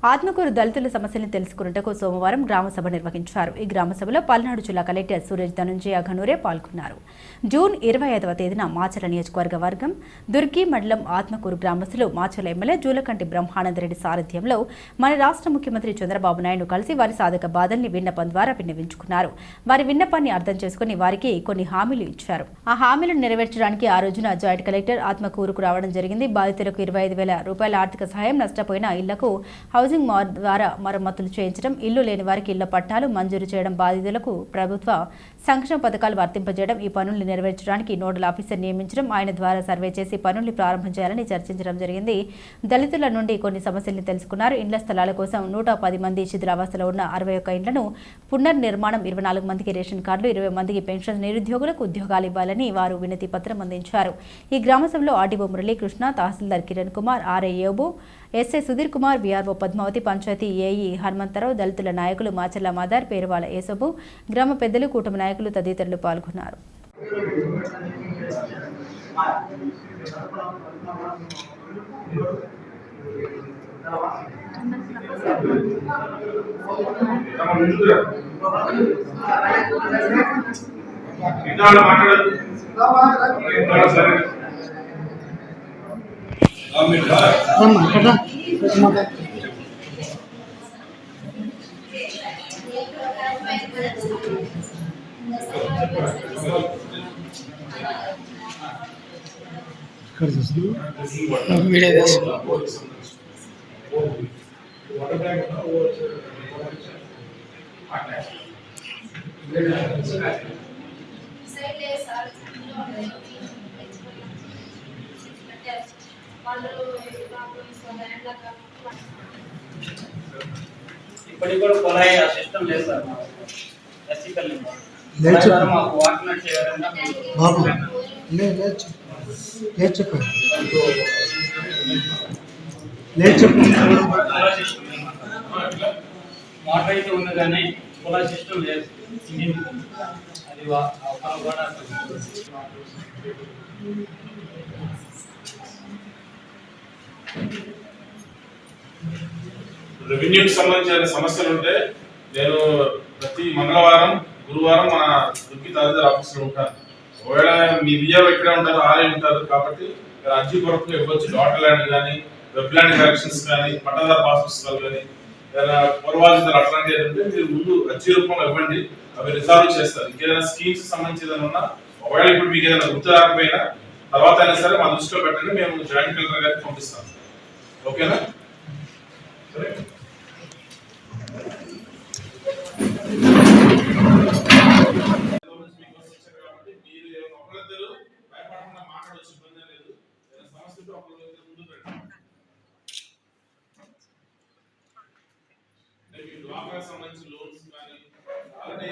ఆత్మకూరు దళితుల సమస్యలను తెలుసుకున్నట్టుకు సోమవారం గ్రామసభ నిర్వహించారు. ఈ గ్రామసభలో పల్నాడు జిల్లా కలెక్టర్ సురేష్ ధనుంజయ ఘనూరే పాల్గొన్నారు. జూన్ 25వ తేదీన మాచల నియోజకవర్గ వర్గం దుర్గి మండలం ఆత్మకూరు గ్రామస్తులు మాచల ఎమ్మెల్యే జూలకంటి బ్రహ్మానందరెడ్డి సారథ్యంలో మన రాష్ట్ర ముఖ్యమంత్రి చంద్రబాబు నాయుడు కలిసి వారి సాధక బాధల్ని విన్నపం ద్వారా విన్నవించుకున్నారు. వారి విన్నపాన్ని అర్థం చేసుకుని వారికి కొన్ని హామీలు ఇచ్చారు. ఆ హామీలను నెరవేర్చడానికి ఆ రోజున జాయింట్ కలెక్టర్ ఆత్మకూరుకు రావడం జరిగింది. బాధితులకు 25,000 రూపాయల ఆర్థిక సహాయం, నష్టపోయిన ఇళ్లకు హౌసింగ్ ద్వారా మరమ్మతులు చేయించడం, ఇల్లు లేని వారికి ఇళ్ల పట్టాలు మంజూరు చేయడం, బాధితులకు ప్రభుత్వ సంక్షేమ పథకాలు వర్తింపజేయడం, ఈ పనుల్ని నెరవేర్చడానికి నోడల్ ఆఫీసర్ నియమించడం, ఆయన ద్వారా సర్వే చేసి పనుల్ని ప్రారంభం చేయాలని చర్చించడం జరిగింది. దళితుల నుండి కొన్ని సమస్యల్ని తెలుసుకున్నారు. ఇండ్ల స్థలాల కోసం 110 మంది శిథిలావస్థలో ఉన్న 61 ఇండ్లను పునర్నిర్మాణం, 24 మందికి రేషన్ కార్డులు, 20 మందికి పెన్షన్, నిరుద్యోగులకు ఉద్యోగాలు ఇవ్వాలని వారు వినతి పత్రం అందించారు. ఈ గ్రామసభలో RDO Muralikrishna, tahsildar Kiran Kumar, RI Yobu, SI Sudheer Kumar, VRO Padmavathi, panchayat AE Hanumantharao, దళితుల నాయకులు మాచర్ల మాదార్, పేరువాల ఏసబు, గ్రామ పెద్దలు, కూటమి నాయకులు తదితరులు పాల్గొన్నారు. ఇప్పటికి కూడా కొలాయి ఆ సిస్టమ్ లేదు సార్. ఎస్సీకల్ మాకు వాటర్ చేయాలన్నా వాటర్ అయితే ఉంది కానీ కొలాయి సిస్టమ్ లేదు. అది కూడా రెవెన్యూకి సంబంధించిన సమస్యలు ఉంటే నేను ప్రతి మంగళవారం, గురువారం మన దుర్గి తహసీల్దార్ ఆఫీస్లో ఉంటాను. ఒకవేళ మీ విజయాలు ఎక్కడే ఉంటారు, ఆరే ఉంటారు కాబట్టి మీరు అర్జీ కొరకు ఇవ్వచ్చు. డాటర్ ల్యాండ్ కానీ, వెబ్ ల్యాండ్ కరెక్షన్స్ కానీ, పట్టాదారు పాస్ పుస్తకాలు కానీ, ఏదైనా పూర్వాధికారులు అట్లాంటివి ఉంటే మీరు ముందు అర్జీ రూపంలో ఇవ్వండి. అవి రిజాల్వ్ చేస్తారు. ఇంకేదైనా స్కీమ్స్ సంబంధించి ఏదైనా ఉన్నా, ఒకవేళ ఇప్పుడు మీకు ఏదైనా గుర్తు రాకపోయినా తర్వాత అయినా సరే మా దృష్టిలో పెట్టండి, మేము జాయింట్ కలెక్టర్ గారికి పంపిస్తాం. ఓకేనా? సరే. సంబంధించి లోన్స్ కానీ ఆల్రెడీ